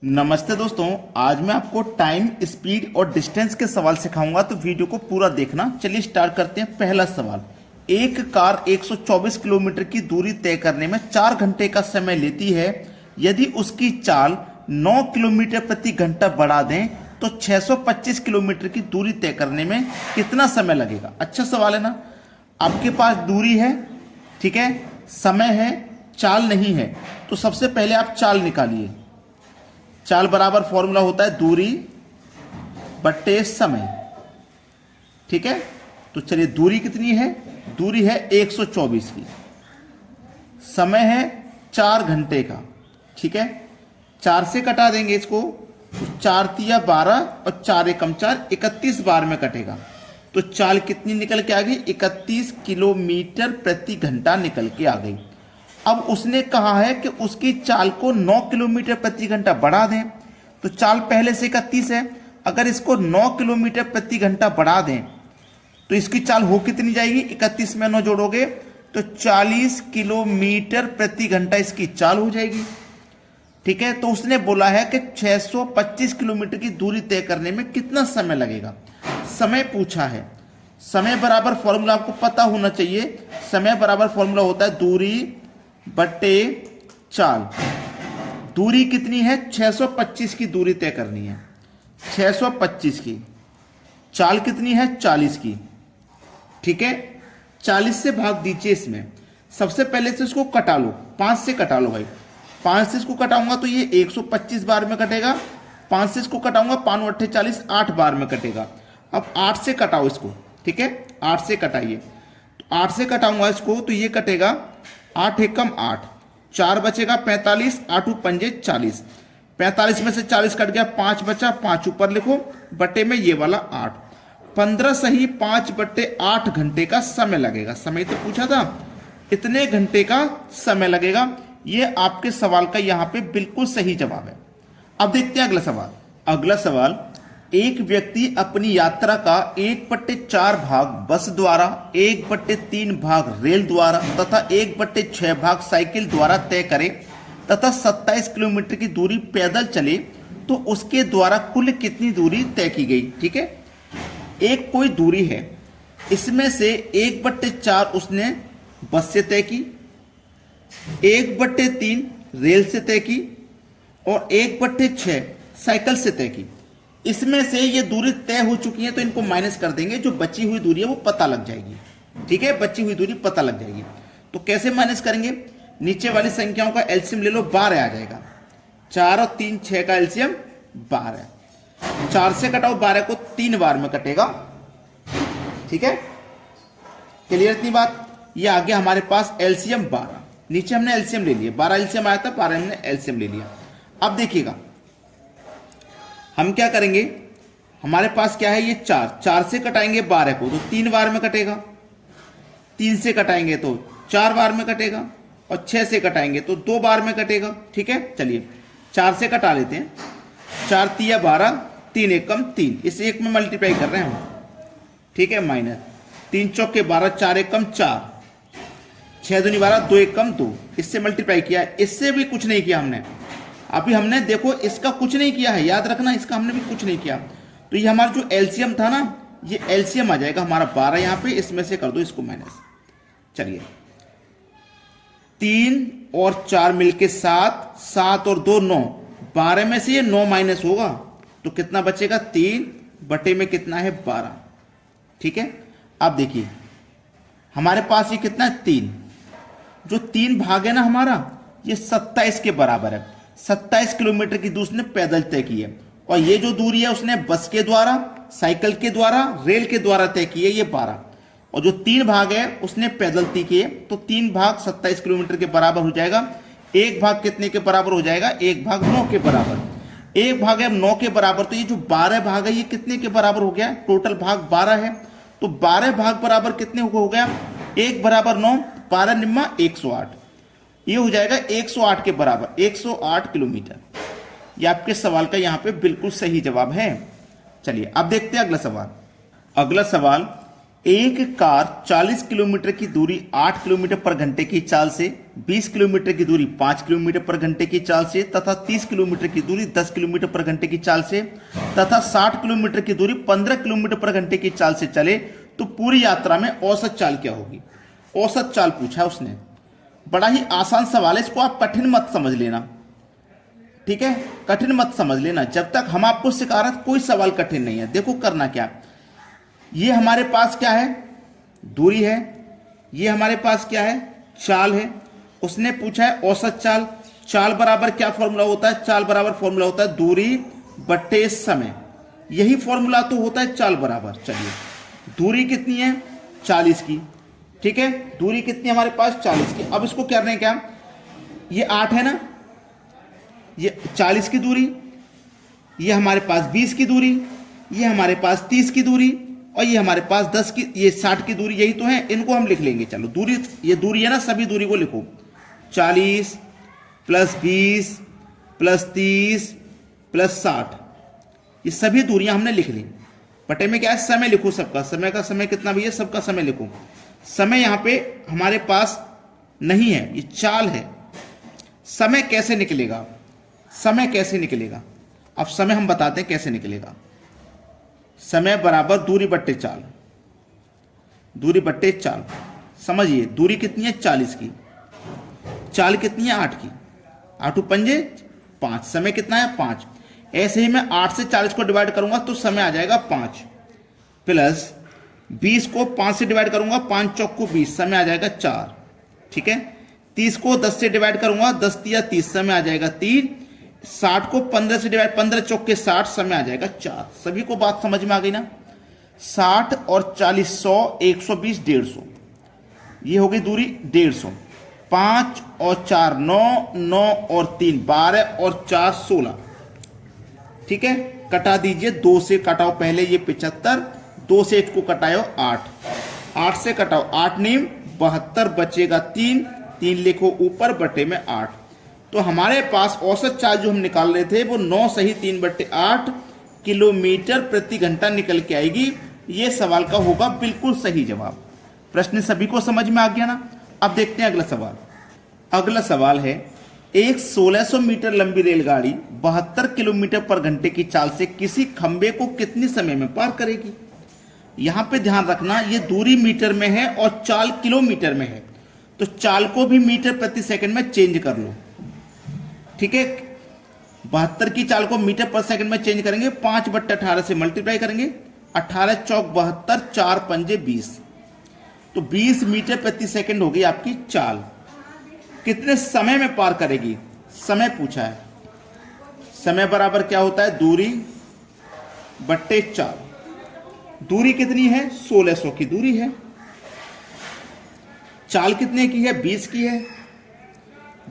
नमस्ते दोस्तों, आज मैं आपको टाइम, स्पीड और डिस्टेंस के सवाल सिखाऊंगा, तो वीडियो को पूरा देखना। चलिए स्टार्ट करते हैं। पहला सवाल, एक कार 124 किलोमीटर की दूरी तय करने में 4 घंटे का समय लेती है। यदि उसकी चाल 9 किलोमीटर प्रति घंटा बढ़ा दें तो 625 किलोमीटर की दूरी तय करने में कितना समय लगेगा। अच्छा सवाल है ना। आपके पास दूरी है, ठीक है, समय है, चाल नहीं है। तो सबसे पहले आप चाल निकालिए। चाल बराबर फॉर्मूला होता है दूरी बट्टे समय, ठीक है। तो चलिए, दूरी कितनी है? दूरी है 124 की, समय है 4 घंटे का, ठीक है। 4 से कटा देंगे इसको, तो 4 तिया 12 और 4 एकम 4, 31 बार में कटेगा। तो चाल कितनी निकल के आ गई? 31 किलोमीटर प्रति घंटा निकल के आ गई। अब उसने कहा है कि उसकी चाल को 9 किलोमीटर प्रति घंटा बढ़ा दें। तो चाल पहले से 31 है, अगर इसको 9 किलोमीटर प्रति घंटा बढ़ा दें तो इसकी चाल हो कितनी जाएगी? 31 में 9 जोड़ोगे तो 40 किलोमीटर प्रति घंटा इसकी चाल हो जाएगी, ठीक है। तो उसने बोला है कि 625 किलोमीटर की दूरी तय करने में कितना समय लगेगा। समय पूछा है। समय बराबर फॉर्मूला आपको पता होना चाहिए। समय बराबर फॉर्मूला होता है दूरी बट्टे चाल। दूरी कितनी है? 625 की दूरी तय करनी है, 625 की। चाल कितनी है? 40 की, ठीक है। 40 से भाग दीजिए इसमें। सबसे पहले से इसको कटा लो, 5 से कटा लो भाई। 5 से इसको कटाऊंगा तो ये 125 बार में कटेगा। 5 से इसको कटाऊंगा, 5 8 40, 8 बार में कटेगा। अब 8 से कटाओ इसको, ठीक है। 8 से कटाइए, तो 8 से कटाऊंगा इसको तो ये कटेगा 8 एकम 8, 4 बचेगा 45, 8 पंजे 40। 45 में से 40 कट गया, 5 बचा, 5 ऊपर लिखो, बटे में ये वाला 8। 15 सही 5 बट्टे 8 घंटे का समय लगेगा। समय तो पूछा था, इतने घंटे का समय लगेगा। ये आपके सवाल का यहाँ पे बिल्कुल सही जवाब है। अब देखते हैं अगला सवाल। अगला सवाल, एक व्यक्ति अपनी यात्रा का 1/4 भाग बस द्वारा, 1/3 भाग रेल द्वारा तथा 1/6 भाग साइकिल द्वारा तय करे तथा 27 किलोमीटर की दूरी पैदल चले तो उसके द्वारा कुल कितनी दूरी तय की गई, ठीक है। एक कोई दूरी है, इसमें से 1/4 उसने बस से तय की, 1/3 रेल से तय की और 1/6 साइकिल से तय की। इसमें से ये दूरी तय हो चुकी है तो इनको माइनस कर देंगे, जो बची हुई दूरी है वो पता लग जाएगी, ठीक है। बची हुई दूरी पता लग जाएगी। तो कैसे माइनस करेंगे? नीचे वाली संख्याओं का एलसीएम ले लो, 12 आ जाएगा। 4 और 3 6 का एलसीएम 12। 4 से कटाओ 12 को, 3 बार में कटेगा, ठीक है। क्लियर इतनी बात? ये आ गया हमारे पास एलसीएम 12। नीचे हमने एलसीएम ले लिया, 12 एलसीएम आया था, 12 हमने एलसीएम ले लिया। अब देखिएगा हम क्या करेंगे। हमारे पास क्या है? ये 4 से कटाएंगे 12 को तो 3 बार में कटेगा। 3 से कटाएंगे तो 4 बार में कटेगा और 6 से कटाएंगे तो 2 बार में कटेगा, ठीक है। चलिए 4 से कटा लेते हैं। 4 तिया 12, 3 एकम 3, इस एक में मल्टीप्लाई कर रहे हैं हम, ठीक है। माइनस 3 चौके 12, 4 एकम 4, 6 दूनी 12, 2 एकम 2, इससे मल्टीप्लाई किया। इससे भी कुछ नहीं किया हमने। अभी हमने देखो इसका कुछ नहीं किया है, याद रखना, इसका हमने भी कुछ नहीं किया। तो ये हमारा जो एलसीएम था ना, ये एलसीएम आ जाएगा हमारा 12 यहाँ पे। इसमें से कर दो इसको माइनस। चलिए 3 और 4 मिलके 7, 7 और 2 9, 12 में से ये 9 माइनस होगा तो कितना बचेगा? 3 बटे में कितना है? 12, ठीक है। अब देखिए हमारे पास ये कितना है? 3। जो 3 भाग है ना हमारा, ये 27 के बराबर है। 27 किलोमीटर की दूरी उसने पैदल तय की है और ये जो दूरी है उसने बस के द्वारा, साइकिल के द्वारा, रेल के द्वारा तय की है, ये 12। और जो 3 भाग है उसने पैदल तय किए, तो 3 भाग 27 किलोमीटर के बराबर हो जाएगा। 1 भाग कितने के बराबर हो जाएगा? 1 भाग 9 के बराबर। 1 भाग है 9 के बराबर, तो ये जो 12 भाग है ये कितने के बराबर हो गया? टोटल भाग 12 है, तो 12 भाग बराबर कितने हो गया? 1 बराबर 9, 12 निम्मा 108, ये हो जाएगा 108 के बराबर, 108 किलोमीटर। ये आपके सवाल का यहाँ पे बिल्कुल सही जवाब है। चलिए अब देखते हैं अगला सवाल। अगला सवाल, एक कार 40 किलोमीटर की दूरी 8 किलोमीटर पर घंटे की चाल से 20 किलोमीटर की दूरी 5 किलोमीटर पर घंटे की चाल से तथा 30 किलोमीटर की दूरी 10 किलोमीटर पर घंटे की चाल से तथा 60 किलोमीटर की दूरी 15 किलोमीटर पर घंटे की चाल से चले तो पूरी यात्रा में औसत चाल क्या होगी। औसत चाल पूछा है उसने। बड़ा ही आसान सवाल है, इसको आप कठिन मत समझ लेना, ठीक है, कठिन मत समझ लेना। जब तक हम आपको सिखा रहे कोई सवाल कठिन नहीं है। देखो करना क्या, ये हमारे पास क्या है, दूरी है, ये हमारे पास क्या है, चाल है। उसने पूछा है औसत चाल। चाल बराबर क्या फॉर्मूला होता है, चाल बराबर फॉर्मूला होता है दूरी बट्टे समय। यही फॉर्मूला तो होता है चाल बराबर। चलिए दूरी कितनी है, 40 की, ठीक है, दूरी कितनी है हमारे पास, 40 की। अब इसको क्या करना है, क्या ये 8 है ना, ये 40 की दूरी, ये हमारे पास 20 की दूरी, ये हमारे पास 30 की दूरी और ये हमारे पास 10 की, ये 60 की दूरी, यही तो है। इनको हम लिख लेंगे। चलो दूरी, ये दूरी है ना, सभी दूरी को लिखो। 40 प्लस 20 प्लस 30 प्लस 60, ये सभी दूरियां हमने लिख ली। बटे में क्या है, समय लिखो सबका। समय का समय कितना भैया, सबका समय लिखो। समय यहां पे हमारे पास नहीं है, ये चाल है। समय कैसे निकलेगा, समय कैसे निकलेगा, अब समय हम बताते हैं कैसे निकलेगा। समय बराबर दूरी बट्टे चाल, दूरी बट्टे चाल। समझिए दूरी कितनी है, 40 की, चाल कितनी है, 8 की, 8 पंजे 5, समय कितना है, 5। ऐसे ही मैं 8 से 40 को डिवाइड करूंगा तो समय आ जाएगा 5, प्लस 20 को 5 से डिवाइड करूंगा, 5 चौक को 20, समय आ जाएगा 4, ठीक है। 30 को 10 से डिवाइड करूंगा, 10 तिया 30, समय आ जाएगा 3। 60 को 15 से डिवाइड, 15 चौक के 60, समय आ जाएगा 4। सभी को बात समझ में आ गई ना। 60 और 40 100, 120, 150, ये हो गई दूरी 150। 5 और 4 9, 9 और 3 12 और 4 16, ठीक है। कटा दीजिए, 2 से कटाओ पहले, ये 75, 2 से 1 को कटाओ 8, 8 से कटाओ 8 नीम 72, बचेगा 3, 3 लिखो ऊपर, बटे में 8। तो हमारे पास औसत चाल जो हम निकाल रहे थे वो 9 सही 3/8 किलोमीटर प्रति घंटा निकल के आएगी। ये सवाल का होगा बिल्कुल सही जवाब। प्रश्न सभी को समझ में आ गया ना। अब देखते हैं अगला सवाल। अगला सवाल है, एक 1600 मीटर लंबी रेलगाड़ी 72 किलोमीटर पर घंटे की चाल से किसी खंबे को कितने समय में पार करेगी। यहां पे ध्यान रखना, ये दूरी मीटर में है और चाल किलोमीटर में है, तो चाल को भी मीटर प्रति सेकंड में चेंज कर लो, ठीक है। 72 की चाल को मीटर पर सेकंड में चेंज करेंगे, 5/18 से मल्टीप्लाई करेंगे, 18 चौक 72, 4 पंजे 20, तो 20 मीटर प्रति सेकंड होगी आपकी चाल। कितने समय में पार करेगी, समय पूछा है। समय बराबर क्या होता है, दूरी बट्टे चाल। दूरी कितनी है, 1600 की दूरी है। चाल कितने की है, 20 की है।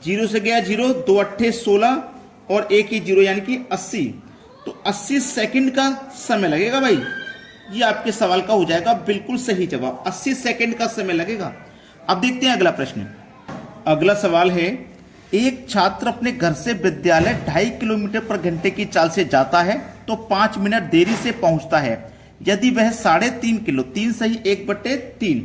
0 से गया 0, 2 अट्ठे 16 और 1 ही 0 यानी कि 80, तो 80 सेकंड का समय लगेगा भाई। ये आपके सवाल का हो जाएगा बिल्कुल सही जवाब, 80 सेकंड का समय लगेगा। अब देखते हैं अगला प्रश्न। अगला सवाल है, एक छात्र अपने घर से विद्यालय 2.5 किलोमीटर पर घंटे की चाल से जाता है तो 5 मिनट देरी से पहुंचता है यदि वह 3.5 किलो, 3 सही 1/3,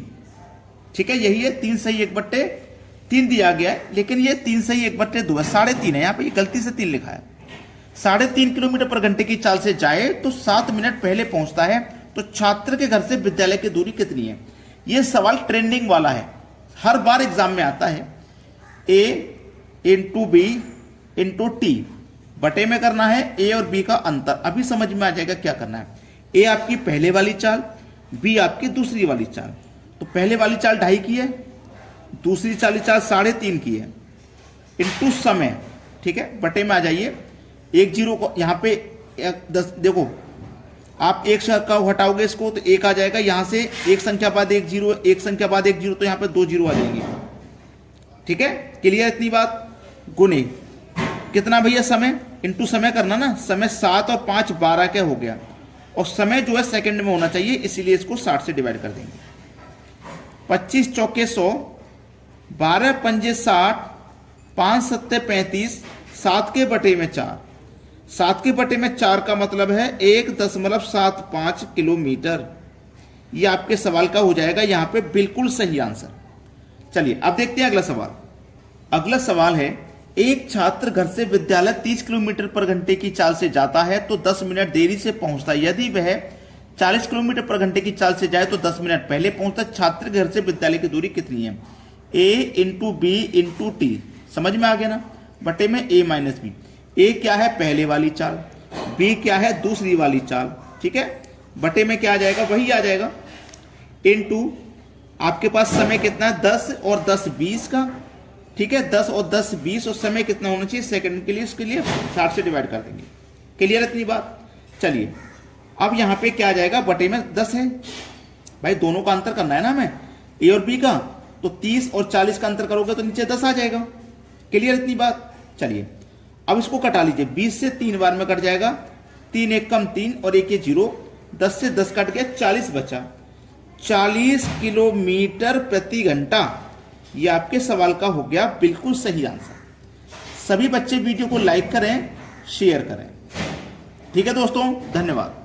ठीक है, यही है 3 सही 1/3 दिया गया है, लेकिन ये 3 सही 1/2 है, 3.5 है, यहाँ पे गलती से 3 लिखा है। 3.5 किलोमीटर पर घंटे की चाल से जाए तो 7 मिनट पहले पहुंचता है, तो छात्र के घर से विद्यालय की दूरी कितनी है। ये सवाल ट्रेंडिंग वाला है, हर बार एग्जाम में आता है। A into B into T, बटे में करना है ए और बी का अंतर। अभी समझ में आ जाएगा क्या करना है। ए आपकी पहले वाली चाल, बी आपकी दूसरी वाली चाल। तो पहले वाली चाल 2.5 की है, दूसरी चाल 3.5 की है, इंटू समय, ठीक है, बटे में आ जाइए। 1 0 को यहाँ पे 10, देखो आप एक का हटाओगे इसको तो 1 आ जाएगा, यहां से एक संख्या बाद 1 0, एक संख्या बाद 1 0, तो यहाँ पे 2 0 आ जाएंगे, ठीक है। क्लियर इतनी बात। गुने कितना भैया, समय इंटू समय करना ना, समय 7 और 5 12 का हो गया, और समय जो है सेकंड में होना चाहिए, इसीलिए इसको 60 से डिवाइड कर देंगे। 25 चौके 100, 12 पंजे 60, 5 सत्ते 35, 7 के बटे में 4, 7 के बटे में 4 का मतलब है 1.75 किलोमीटर। ये आपके सवाल का हो जाएगा यहाँ पे बिल्कुल सही आंसर। चलिए अब देखते हैं अगला सवाल। अगला सवाल है, एक छात्र घर से विद्यालय 30 किलोमीटर पर घंटे की चाल से जाता है तो 10 मिनट देरी से पहुंचता है। यदि वह 40 किलोमीटर पर घंटे की चाल से जाए तो 10 मिनट पहले पहुंचता है। छात्र घर से विद्यालय की दूरी कितनी है? a into B into T, समझ में आ गया ना, बटे में a माइनस बी। ए क्या है? पहले वाली चाल, बी क्या है? दूसरी वाली चाल, ठीक है, बटे में क्या आ जाएगा? वही आ जाएगा, इनटू आपके पास समय कितना है? 10 और 10 20 का, ठीक है, 10 और 10 20, और समय कितना होना चाहिए सेकंड के लिए? उसके लिए 60 से डिवाइड कर देंगे। क्लियर इतनी बात? चलिए अब यहां पे क्या आ जाएगा? बटे में 10 है भाई, दोनों का अंतर करना है ना हमें, ए और बी का, तो 30 और 40 का अंतर करोगे तो नीचे 10 आ जाएगा। क्लियर इतनी बात? चलिए अब इसको कटा लीजिए, 20 से 3 बार में कट जाएगा, 3 एक कम 3 और 1 ये 0, 10 से 10 कट गया, 40 बचा। 40 किलोमीटर प्रति घंटा, ये आपके सवाल का हो गया बिल्कुल सही आंसर। सभी बच्चे वीडियो को लाइक करें, शेयर करें। ठीक है दोस्तों, धन्यवाद।